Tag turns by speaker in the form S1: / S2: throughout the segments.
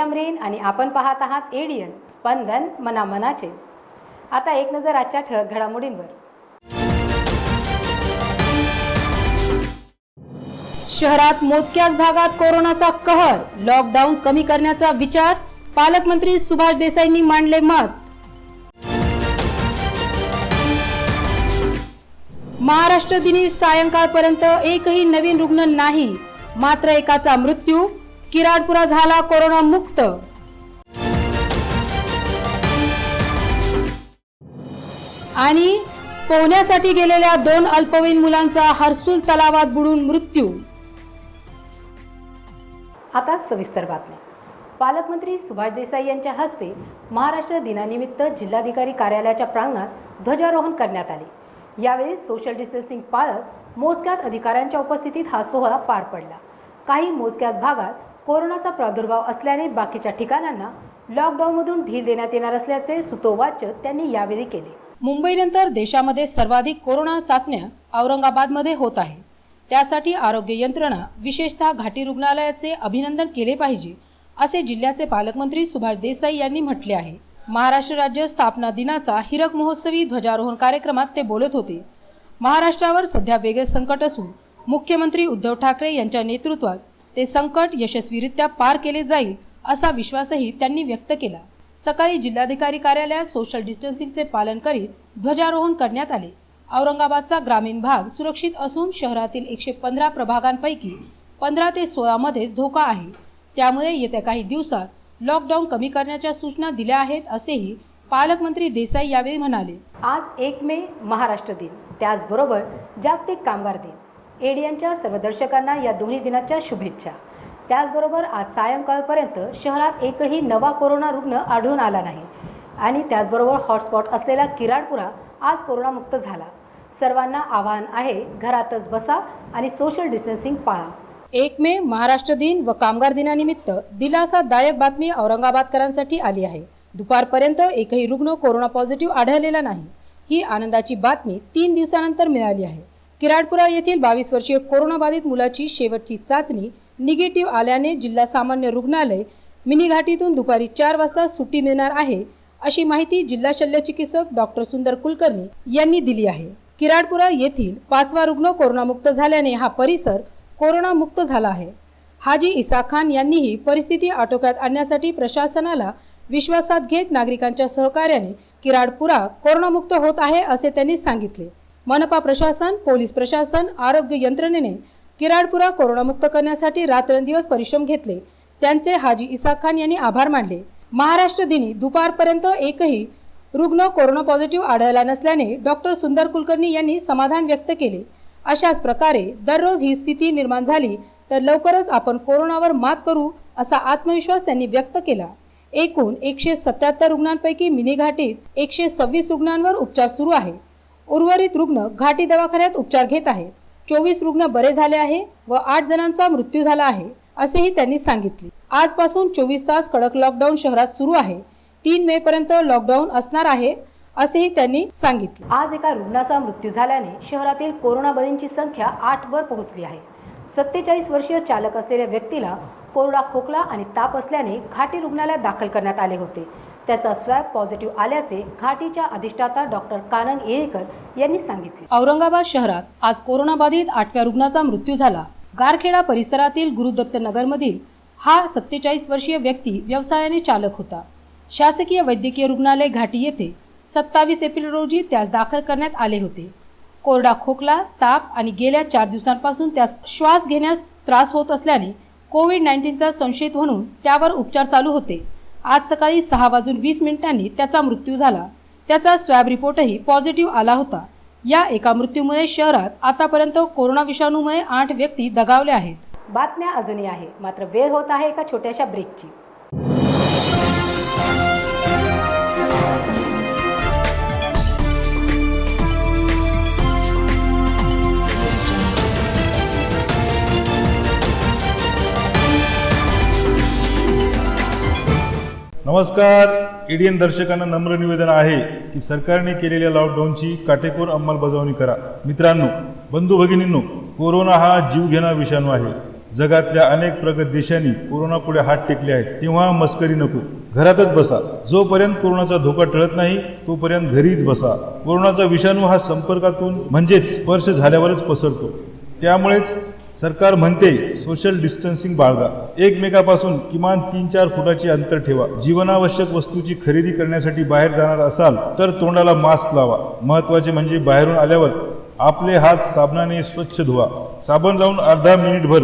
S1: अमरीन आणि आपण पाहत आहात एडीएन स्पंदन मनामनाचे। आता एक नजर आजच्या ठळक घडामोडींवर। शहरात मोजक्याच भागात कोरोनाचा कहर, लॉकडाऊन कमी करण्याचा विचार, पालकमंत्री सुभाष देसाईंनी मांडले मत। महाराष्ट्र दिनी सायंकाळपर्यंत एकही नवीन रुग्ण नाही, मात्र एकाचा मृत्यू, किराडपुरा झाला कोरोना मुक्त। आणि पोहण्यासाठी गेलेल्या 2 अल्पवयीन मुलांचा हर्सुल तलावात बुडून मृत्यू। आता सविस्तर बातमी। पालकमंत्री सुभाष देसाई यांच्या हस्ते महाराष्ट्र दिनानिमित्त जिल्हाधिकारी कार्यालयाच्या प्रांगणात ध्वजारोहण करण्यात आले। यावेळी सोशल डिस्टन्सिंग पाळत मोजक्यात अधिकाऱ्यांच्या उपस्थितीत हा सोहळा पार पडला। काही मोजक्याच भागात कोरोनाचा प्रादुर्भाव असल्याने बाकीच्या ठिकाणांना लॉकडाऊनमधून ढील देण्यात येणार असल्याचे सुतोवाच त्यांनी यावेळी केले। मुंबईनंतर देशामध्ये सर्वाधिक कोरोना चाचण्या औरंगाबादमध्ये होत आहे। त्यासाठी आरोग्य यंत्रणा विशेषतः घाटी रुग्णालयाचे अभिनंदन केले पाहिजे, असे जिल्ह्याचे पालकमंत्री सुभाष देसाई यांनी म्हटले आहे। महाराष्ट्र राज्य स्थापना दिनाचा हिरक महोत्सवी ध्वजारोहण कार्यक्रमात ते बोलत होते। महाराष्ट्रावर सध्या वेगळे संकट असून मुख्यमंत्री उद्धव ठाकरे यांच्या नेतृत्वात ते संकट यशस्वीरित्या पार केले जाईल असा विश्वासही त्यांनी व्यक्त केला। सकाळी जिल्हाधिकारी कार्यालयात सोशल डिस्टन्सिंगचे पालन करीत ध्वजारोहण करण्यात आले। औरंगाबादचा ग्रामीण भाग सुरक्षित असून शहरातील 115 प्रभागांपैकी 15 ते 16 मध्येच धोका आहे। त्यामुळे येत्या काही दिवसात लॉकडाऊन कमी करण्याच्या सूचना दिल्या आहेत, असेही पालकमंत्री देसाई यावेळी म्हणाले। आज 1 मे महाराष्ट्र दिन, त्याचबरोबर जागतिक कामगार दिन। एडीएनच्या सर्व दर्शकांना या दोन्ही दिनाच्या शुभेच्छा। त्याचबरोबर आज सायंकाळपर्यंत शहरात एकही नवा कोरोना रुग्ण आढळून आला नाही आणि त्याचबरोबर हॉटस्पॉट असलेला किराडपुरा आज कोरोनामुक्त झाला। सर्वांना आवाहन आहे, घरातच बसा आणि सोशल डिस्टन्सिंग पाळा। 1 मे महाराष्ट्र दिन व कामगार दिनानिमित्त दिलासादायक बातमी औरंगाबादकरांसाठी आली आहे। दुपारपर्यंत एकही रुग्ण कोरोना पॉझिटिव्ह आढळलेला नाही। ही आनंदाची बातमी 3 दिवसानंतर मिळाली आहे। किराडपुरा येथील 22 वर्षीय कोरोनाबाधित मुलाची शेवटची चाचणी निगेटिव्ह आल्याने जिल्हा सामान्य रुग्णालय मिनी घाटीतून दुपारी 4 वाजता सुट्टी मिळणार आहे, अशी माहिती जिल्हा शल्यचिकित्सक डॉक्टर सुंदर कुलकर्णी यांनी दिली आहे। किराडपुरा येथील 5वा रुग्ण कोरोनामुक्त झाल्याने हा परिसर कोरोनामुक्त झाला आहे। हाजी इसा खान यांनीही परिस्थिती आटोक्यात आणण्यासाठी प्रशासनाला विश्वासात घेत नागरिकांच्या सहकार्याने किराडपुरा कोरोनामुक्त होत आहे, असे त्यांनी सांगितले। मनपा प्रशासन, पोलीस प्रशासन, आरोग्य यंत्रणेने किराडपुरा कोरोनामुक्त करण्यासाठी रात्रंदिवस परिश्रम घेतले। त्यांचे हाजी इसा खान यांनी आभार मानले। महाराष्ट्र दिनी दुपारपर्यंत एकही रुग्ण कोरोना पॉझिटिव्ह आढळला नसल्याने डॉक्टर सुंदर कुलकर्णी यांनी समाधान व्यक्त केले। अशाच प्रकारे दररोज ही स्थिती निर्माण झाली तर लवकरच आपण कोरोनावर मात करू, असा आत्मविश्वास त्यांनी व्यक्त केला। एकूण 177 रुग्णांपैकी मिनी घाटीत 126 रुग्णांवर उपचार सुरू आहे। उर्वरित रुग्ण घाटी दवाखान्यात उपचार घेत आहेत। 24 रुग्ण बरे झाले आहे व 8 जणांचा मृत्यू झाला आहे, असेही त्यांनी सांगितले। आजपासून 24 तास कडक लॉकडाऊन शहरात सुरू आहे। 3 मे पर्यंत लॉकडाऊन असणार आहे, असेही त्यांनी सांगितले। आज एका रुग्णाचा मृत्यू झाल्याने शहरातील कोरोनाबाधितांची संख्या 8 वर पोहोचली आहे। 47 वर्षीय चालक असलेल्या व्यक्तीला कोरडा खोकला आणि ताप असल्याने घाटी रुग्णालयात दाखल करण्यात आले होते। त्याचा स्वॅब पॉझिटिव्ह आल्याचे घाटीच्या अधिष्ठाता डॉक्टर कानन येळेकर यांनी सांगितले। औरंगाबाद शहरात आज कोरोनाबाधित 8व्या रुग्णाचा मृत्यू झाला। गारखेडा परिसरातील गुरुदत्त नगरमधील हा 47 वर्षीय व्यक्ती व्यवसायाने चालक होता। शासकीय वैद्यकीय रुग्णालय घाटी येथे 27 एप्रिल रोजी त्यास दाखल करण्यात आले होते। कोरडा खोकला, ताप आणि गेल्या 4 दिवसांपासून त्यास श्वास घेण्यास त्रास होत असल्याने कोविड-19चा संशयित म्हणून त्यावर उपचार चालू होते। आज सकाळी 6:20 त्याचा मृत्यू झाला। त्याचा स्वॅब रिपोर्टही पॉझिटिव्ह आला होता। या एका मृत्यूमुळे शहरात आतापर्यंत कोरोना विषाणूमुळे 8 व्यक्ती दगावल्या आहेत। बातम्या अजूनही आहे, मात्र वेळ होत आहे एका छोट्याशा ब्रेकची।
S2: नमस्कार, एडीएन दर्शकांना नम्र निवेदन आहे की सरकारने केलेल्या लॉकडाऊनची काटेकोर अंमलबजावणी करा। मित्रांनो, बंधू भगिनींनो, कोरोना हा जीवघेणा विषाणू आहे। जगातल्या अनेक प्रगत देशांनी कोरोनापुढे हात टेकले आहेत, तेव्हा मस्करी नको, घरातच बसा. जोपर्यंत कोरोनाचा धोका टळत नाही तोपर्यंत घरीच बसा. कोरोनाचा विषाणू हा संपर्कातून म्हणजेच स्पर्श झाल्यावरच पसरतो. त्यामुळेच सरकार म्हणते सोशल डिस्टन्सिंग बाळगा. एकमेकापासून किमान 3-4 फुटाचे अंतर ठेवा. जीवनावश्यक वस्तूची खरेदी करण्यासाठी बाहेर जाणार असाल तर तोंडाला मास्क लावा. महत्त्वाचे म्हणजे बाहेरून आल्यावर आपले हात साबणाने स्वच्छ धुवा. साबण लावून अर्धा मिनिटभर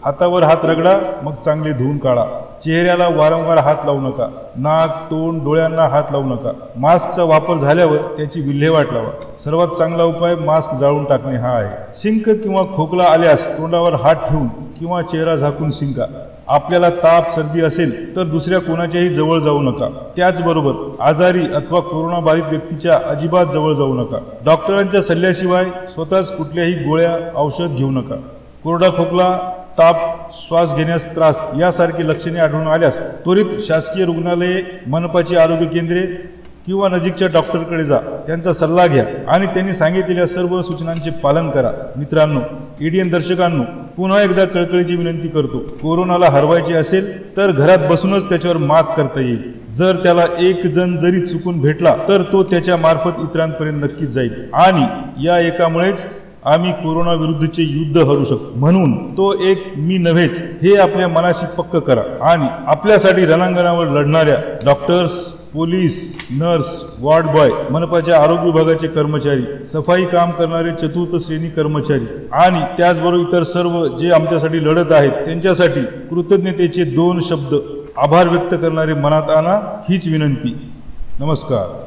S2: हातावर हात रगडा, मग चांगले धुवून काढा. चेहऱ्याला वारंवार हात लावू नका. नाक, तोंड, डोळ्यांना हात लावू नका. मास्कचा वापर झाल्यावर त्याची विल्हेवाट लावा. सर्वात चांगला उपाय मास्क जाळून टाकणे हा आहे. शिंक किंवा खोकला आल्यास तोंडावर हात ठेवून किंवा चेहरा झाकून शिंका. आपल्याला ताप, सर्दी असेल तर दुसऱ्या कोणाच्याही जवळ जाऊ नका. त्याचबरोबर आजारी अथवा कोरोना बाधित व्यक्तीच्या अजिबात जवळ जाऊ नका. डॉक्टरांच्या सल्ल्याशिवाय स्वतःच कुठल्याही गोळ्या, औषध घेऊ नका. कोरडा खोकला, ताप, श्वास घेण्यास त्रास यासारखी लक्षणे आढळून आल्यास त्वरित शासकीय रुग्णालये, मनपाची आरोग्य केंद्रे किंवा नजीकच्या डॉक्टरकडे जा. त्यांचा सल्ला घ्या आणि त्यांनी सांगितलेल्या सर्व सूचनांचे पालन करा. मित्रांनो, ईडीएन दर्शकांनो, पुन्हा एकदा कळकळीची विनंती करतो, कोरोनाला हरवायचे असेल तर घरात बसूनच त्याच्यावर मात करता येईल. जर त्याला एक जण जरी चुकून भेटला तर तो त्याच्या मार्फत इतरांपर्यंत नक्कीच जाईल आणि या एकामुळेच आम्ही कोरोना विरुद्धचे युद्ध हरू शकतो. म्हणून तो एक मी नव्हेच हे आपल्या मनाशी पक्क करा आणि आपल्यासाठी रणांगणावर लढणाऱ्या doctors, police, nurse, ward boy, मनपाच्या आरोग्य विभागाचे कर्मचारी, सफाई काम करणारे चतुर्थ श्रेणी कर्मचारी आणि त्याचबरोबर इतर सर्व जे आमच्यासाठी लढत आहेत त्यांच्यासाठी कृतज्ञतेचे 2 शब्द आभार व्यक्त करणारे मनात आणा, हीच विनंती. नमस्कार.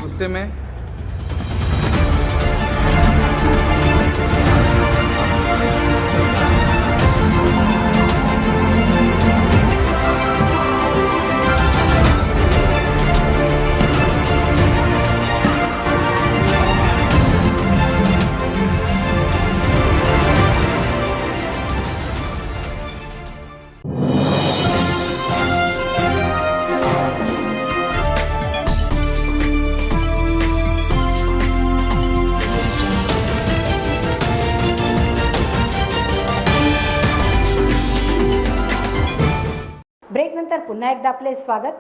S3: गुस्से में
S1: ब्रेकनंतर पुन्हा एकदा आपले स्वागत.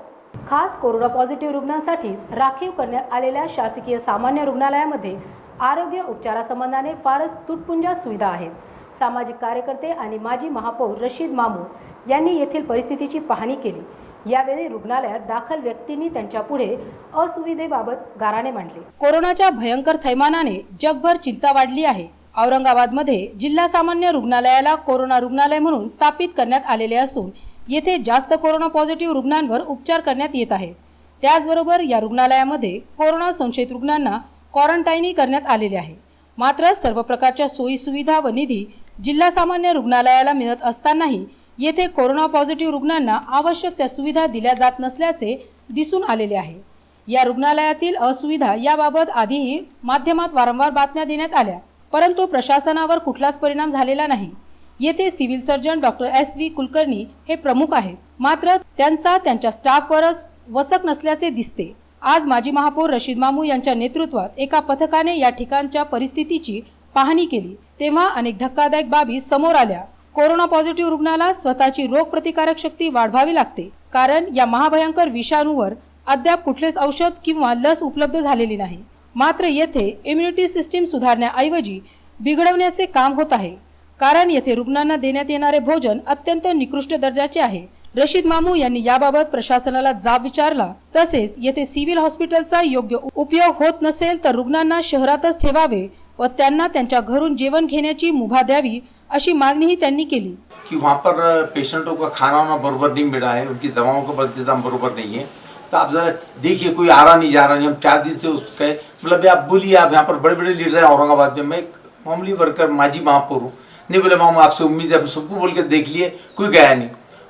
S1: खास कोरोना पॉझिटिव्ह रुग्णांसाठी राखीव करण्यात आलेल्या शासकीय सामान्य रुग्णालयामध्ये आरोग्य उपचारासंबंधाने फारच तुटपुंजा सुविधा आहेत. सामाजिक कार्यकर्ते आणि माजी महापौर रशीद मामू यांनी येथील परिस्थितीची पाहणी केली. यावेळी रुग्णालयात दाखल व्यक्तींनी त्यांच्या पुढे असुविधेबाबत गाऱ्हाणे मांडले. कोरोनाच्या भयंकर थैमानाने जगभर चिंता वाढली आहे. औरंगाबादमध्ये जिल्हा सामान्य रुग्णालयाला कोरोना रुग्णालय म्हणून स्थापित करण्यात आलेले असून येथे जास्त कोरोना पॉझिटिव्ह रुग्णांवर उपचार करण्यात येत आहेत. त्याचबरोबर या रुग्णालयामध्ये कोरोना संशयित रुग्णांना क्वारंटाईनही करण्यात आलेले आहे. मात्र सर्व प्रकारच्या सोयी सुविधा व निधी जिल्हा सामान्य रुग्णालयाला मिळत असतानाही येथे कोरोना पॉझिटिव्ह रुग्णांना आवश्यक त्या सुविधा दिल्या जात नसल्याचे दिसून आलेले आहे. या रुग्णालयातील असुविधा याबाबत आधीही माध्यमात वारंवार बातम्या देण्यात आल्या, परंतु प्रशासनावर कुठलाच परिणाम झालेला नाही. येथे civil surgeon doctor SV Kulkarni हे प्रमुख आहेत, मात्र त्यांच्या स्टाफवरच वचक नसल्याचे दिसते. आज माजी महापौर रशीद मामू यांच्या नेतृत्वात एका पथकाने या ठिकाणच्या परिस्थितीची पाहणी केली, तेव्हा अनेक धक्कादायक बाबी समोर आल्या. कोरोना पॉझिटिव्ह रुग्णाला स्वतःची रोगप्रतिकारक शक्ती वाढवावी लागते, कारण या महाभयंकर विषाणूवर अद्याप कुठलेच औषध किंवा लस उपलब्ध झालेली नाही. मात्र येथे इम्युनिटी सिस्टीम सुधारण्याऐवजी बिघडवण्याचे काम होत आहे, कारण येथे रुग्णांना देण्यात येणारे भोजन अत्यंत निकृष्ट दर्जाचे आहे. रशीद मामू यांनी याबाबत प्रशासनाला जाब विचारला. तसेच येथे सिव्हिल हॉस्पिटलचा योग्य उपयोग होत नसेल तर रुग्णांना शहरातच ठेवावे व त्यांना त्यांच्या घरून जेवण घेण्याची मुभा द्यावी अशी मागणीही त्यांनी केली।
S4: कि वहाँ पर पेशेंटों का खाना वाना बराबर नहीं मिला है, उनकी दवाओं का इंतजाम बराबर नहीं है। तो आप ज़रा देखिए, कोई आ रहा नहीं जा रहा नहीं। हम 4 दिन से उसके मतलब आप बोलिए, आप यहाँ पर बड़े बड़े लीडर हैं औरंगाबाद में, मैं एक मामूली वर्कर माजी महापौर हूँ। नहीं बोले मामू आपसे उम्मीद है, सबको बोल के देख लिए, कोई गया नहीं।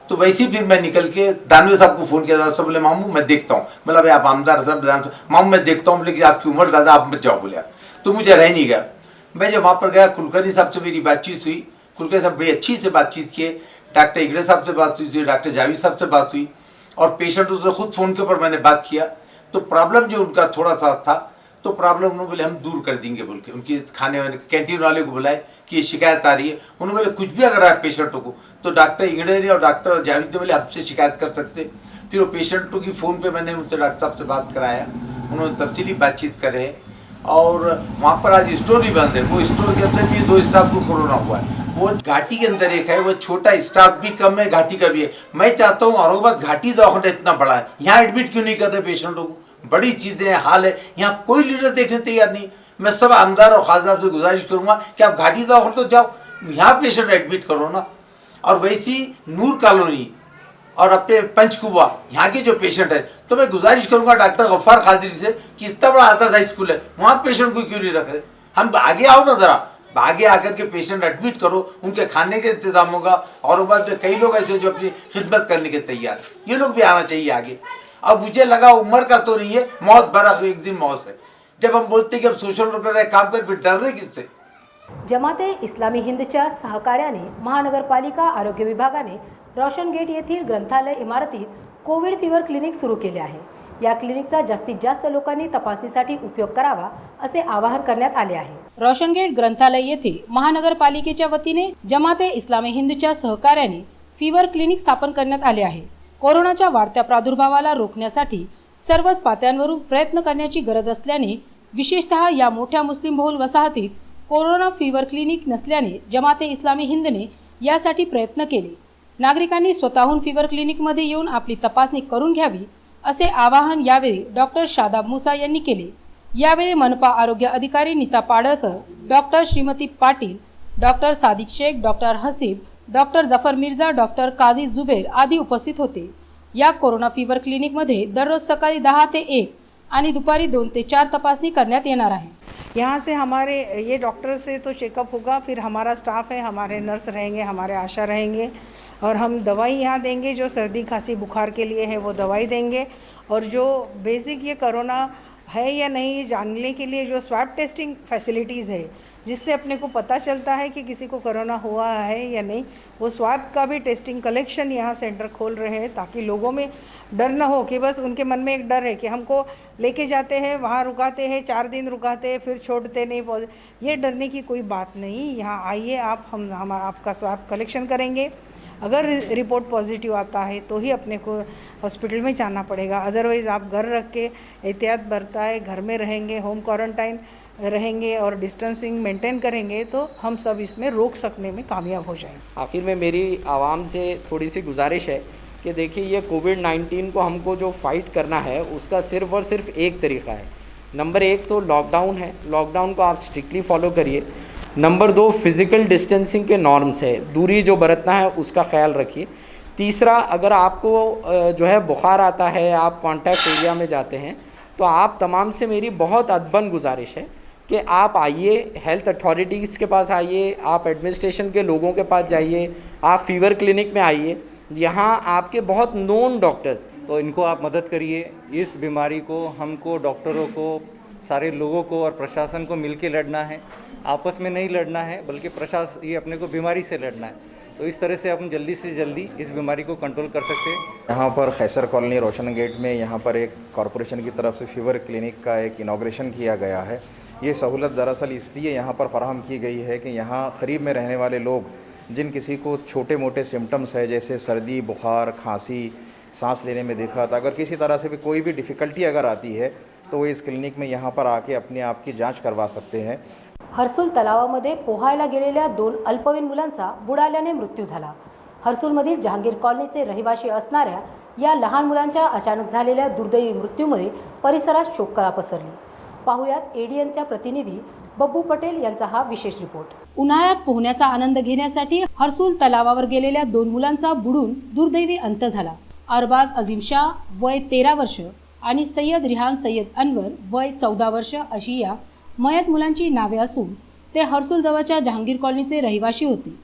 S4: तो वैसे ही फिर मैं निकल के दानवे साहब को फ़ोन किया था। सब बोले मामू मैं देखता हूँ। मतलब भाई आप आमदार साहब, मामू मैं देखता हूँ, लेकिन आपकी उम्र ज़्यादा, आप मत जाओ बोले। तो मुझे रह नहीं गया। मैं जब वहाँ पर गया, कुलकर्णी साहब से मेरी बातचीत हुई। कुलकर्णी साहब बड़ी अच्छी से बातचीत किए। डॉक्टर इगड़े साहब से बात हुई थी, डॉक्टर जावेद साहब से बात हुई, और पेशेंटों से खुद फ़ोन के ऊपर मैंने बात किया। तो प्रॉब्लम जो उनका थोड़ा सा था, तो प्रॉब्लम उन्होंने बोले हम दूर कर देंगे बोल के। उनकी खाने वाले कैंटीन वाले को बुलाए कि ये शिकायत आ रही है। उन्होंने बोले कुछ भी अगर आए पेशेंटों को, तो डॉक्टर इगड़े ने और डॉक्टर जावेद ने बोले आपसे शिकायत कर सकते। फिर वो पेशेंटों की फ़ोन पे मैंने उनसे डॉक्टर साहब से बात कराया। उन्होंने तफसीली बातचीत करे। और वहाँ पर आज स्टोर भी बंद है। वो स्टोर के अंदर भी 2 स्टाफ को कोरोना हुआ है। वो घाटी के अंदर एक है, वो छोटा स्टाफ भी कम है, घाटी का भी है। मैं चाहता हूँ औरंगाबाद घाटी दवाखाना इतना बड़ा है, यहाँ एडमिट क्यों नहीं कर रहे पेशेंटों को? बड़ी चीज़ें हैं, हाल है। यहाँ कोई लीडर देखने तैयार नहीं। मैं सब आमदार और खास साहब से गुजारिश करूँगा कि आप घाटी दवाखाना तो जाओ, यहाँ पेशेंट एडमिट करो ना। और वैसी नूर कॉलोनी और अपने पंचकुवा यहाँ के जो पेशेंट है, तो मैं गुजारिश करूँगा डॉक्टर गफ्फार खादरी से कि इतना बड़ा आता था स्कूल है, वहाँ पेशेंट को क्यों नहीं रख रहे? हम आगे आओ ना ज़रा, आगे आकर के पेशेंट एडमिट करो, उनके खाने के इंतजाम होगा। और बाद में कई लोग ऐसे जो अपनी खिदमत करने के तैयार, ये लोग भी आना चाहिए आगे। अब मुझे लगा उम्र का तो नहीं है, मौत भरा तो एक दिन मौत है। जब हम बोलते कि हम सोशल वर्कर काम कर, फिर डर रहे किससे?
S1: जमाते इस्लामी हिंदच्या सहकार्याने महानगरपालिका आरोग्य विभागाने रोशन गेट येथील ग्रंथालय इमारतीत कोविड फीवर क्लिनिक सुरू केले आहे। या क्लिनिकचा जास्तीत जास्त लोकांनी तपासणीसाठी उपयोग करावा असे आवाहन करण्यात आले आहे। रोशन गेट ग्रंथालय येथे महानगरपालिकेच्या वतीने जमाते इस्लामी हिंदच्या सहकार्याने फीवर क्लिनिक स्थापन करण्यात आले आहे। कोरोनाच्या वाढत्या प्रादुर्भावाला रोखण्यासाठी सर्वच पातळ्यांवरून प्रयत्न करण्याची गरज असल्याने विशेषतः या मोठ्या मुस्लिम बहुल वसाहतीत कोरोना फीवर क्लिनिक नसल्याने जमाते इस्लामी हिंदने यासाठी प्रयत्न केले। नागरिकांनी स्वतःहून फीवर क्लिनिकमध्ये येऊन आपली तपासणी करून घ्यावी असे आवाहन यावेळी डॉक्टर शादाब मुसा यांनी केले। यावेळी मनपा आरोग्य अधिकारी Nita Padalkar, doctor Shrimati Patil, doctor Sadiq Shaikh, doctor Hasib, doctor Zafar Mirza, doctor Qazi Zuber आदी उपस्थित होते। या कोरोना फीवर क्लिनिकमध्ये दररोज सकाळी 10 ते 1 आणि दुपारी 2 ते 4 तपासणी करण्यात येणार आहे।
S5: यहाँ से हमारे ये डॉक्टर से तो चेकअप होगा, फिर हमारा स्टाफ है, हमारे नर्स रहेंगे, हमारे आशा रहेंगे, और हम दवाई यहाँ देंगे जो सर्दी खांसी बुखार के लिए है वो दवाई देंगे। और जो बेसिक ये कोरोना है या नहीं ये जानने के लिए जो स्वैब टेस्टिंग फैसिलिटीज़ है, जिससे अपने को पता चलता है कि किसी को कोरोना हुआ है या नहीं, वो स्वैब का भी टेस्टिंग कलेक्शन यहाँ सेंटर खोल रहे हैं, ताकि लोगों में डर ना हो कि बस उनके मन में एक डर है कि हमको लेके जाते हैं, वहाँ रुकाते हैं, 4 दिन रुकाते हैं, फिर छोड़ते नहीं। ये डरने की कोई बात नहीं। यहाँ आइए आप, हम आपका स्वैब कलेक्शन करेंगे। अगर रिपोर्ट पॉजिटिव आता है तो ही अपने को हॉस्पिटल में जाना पड़ेगा, अदरवाइज़ आप घर रख के एहतियात बरताए, घर में रहेंगे, होम क्वारंटाइन रहेंगे और डिस्टेंसिंग मेंटेन करेंगे, तो हम सब इसमें रोक सकने में कामयाब हो जाएंगे।
S6: आखिर में मेरी आवाम से थोड़ी सी गुजारिश है कि देखिए, ये कोविड-19 को हमको जो फाइट करना है उसका सिर्फ़ और सिर्फ एक तरीक़ा है। नंबर 1 तो लॉकडाउन है, लॉकडाउन को आप स्ट्रिक्टली फॉलो करिए। नंबर 2 फिज़िकल डिस्टेंसिंग के नॉर्म्स है, दूरी जो बरतना है उसका ख्याल रखिए। तीसरा, अगर आपको जो है बुखार आता है, आप कॉन्टैक्ट एरिया में जाते हैं, तो आप तमाम से मेरी बहुत अदबन गुजारिश है कि आप आइए, हेल्थ अथॉरिटीज़ के पास आइए, आप एडमिनिस्ट्रेशन के लोगों के पास जाइए, आप फीवर क्लिनिक में आइए, यहाँ आपके बहुत नोन डॉक्टर्स।
S7: तो इनको आप मदद करिए। इस बीमारी को हमको, डॉक्टरों को, सारे लोगों को और प्रशासन को मिलकर लड़ना है। आपस में नहीं लड़ना है, बल्कि प्रशासन, ये अपने को बीमारी से लड़ना है। तो इस तरह से हम जल्दी से जल्दी इस बीमारी को कंट्रोल कर सकते हैं।
S8: यहाँ पर खैसर कॉलोनी रोशन गेट में यहाँ पर एक कॉरपोरेशन की तरफ से फीवर क्लिनिक का एक इनाग्रेशन किया गया है। ये सहूलत दरअसल इसलिए यहाँ पर फराहम की गई है कि यहाँ करीब में रहने वाले लोग, जिन किसी को छोटे मोटे सिम्टम्स है जैसे सर्दी, बुखार, खांसी, सांस लेने में दिक्कत, अगर किसी तरह से भी कोई भी डिफ़िकल्टी अगर आती है तो वो इस क्लिनिक में यहाँ पर आके अपने आप की जांच करवा सकते हैं।
S1: हर्सुल तलावामध्ये पोहायला गेलेल्या 2 अल्पवयीन मुलांचा बुडाल्याने मृत्यू झाला। हर्सुलमधील जहांगीर कॉलनीचे रहिवासी असणाऱ्या या लहान मुलांच्या अचानक झालेल्या दुर्दैवी मृत्यूमुळे परिसरात शोककळा पसरली। पाहुयात एडीएनच्या प्रतिनिधी बब्बू पटेल यांचा हा विशेष रिपोर्ट। उन्हाळ्यात पोहण्याचा आनंद घेण्यासाठी हर्सुल तलावावर गेलेल्या 2 मुलांचा बुडून दुर्दैवी अंत झाला। अरबाज अझीम शाह वय 13 वर्ष आणि सय्यद रिहान सय्यद अनवर वय 14 वर्ष अशी या मयत मुलांची नावे असून ते हर्सुल जवळच्या जहांगीर कॉलनीचे रहिवासी होते।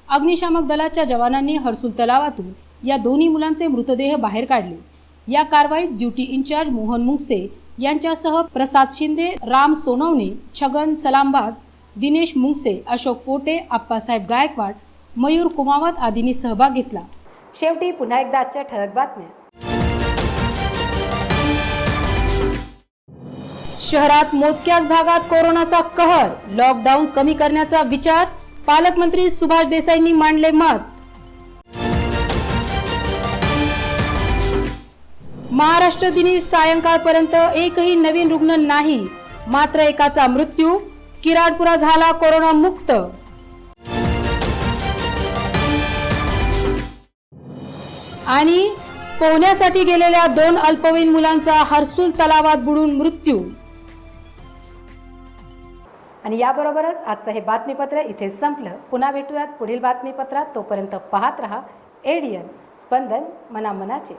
S1: अग्निशामक दलाच्या जवानांनी हर्सुल तलावातून या दोन्ही मुलांचे मृतदेह बाहेर काढले। या कारवाईत ड्युटी इंचार्ज मोहन मुंगसे यांच्यासह प्रसाद शिंदे, राम सोनवणे, छगन सलामबाद, दिनेश मुंगसे, अशोक पोटे, आप्पासाहेब गायकवाड, मयूर कुमावत आदींनी सहभाग घेतला। शेवटी पुन्हा एकदा आजच्या ठळक बातम्या। शहरात मोजक्याच भागात कोरोनाचा कहर, लॉकडाऊन कमी करण्याचा विचार, पालकमंत्री सुभाष देसाईंनी मांडले मत। महाराष्ट्र दिनी सायंकाळपर्यंत एकही नवीन रुग्ण नाही, मात्र एकाचा मृत्यू, किराडपुरा झाला कोरोना मुक्त। आणि पोहण्यासाठी गेलेल्या 2 अल्पवयीन मुलांचा हर्सुल तलावात बुडून मृत्यू। आणि याबरोबरच आजचं हे बातमीपत्र इथे संपलं। पुन्हा भेटूयात पुढील बातमीपत्रात। तोपर्यंत पाहत रहा एडीएन स्पंदन, मनामनाचे।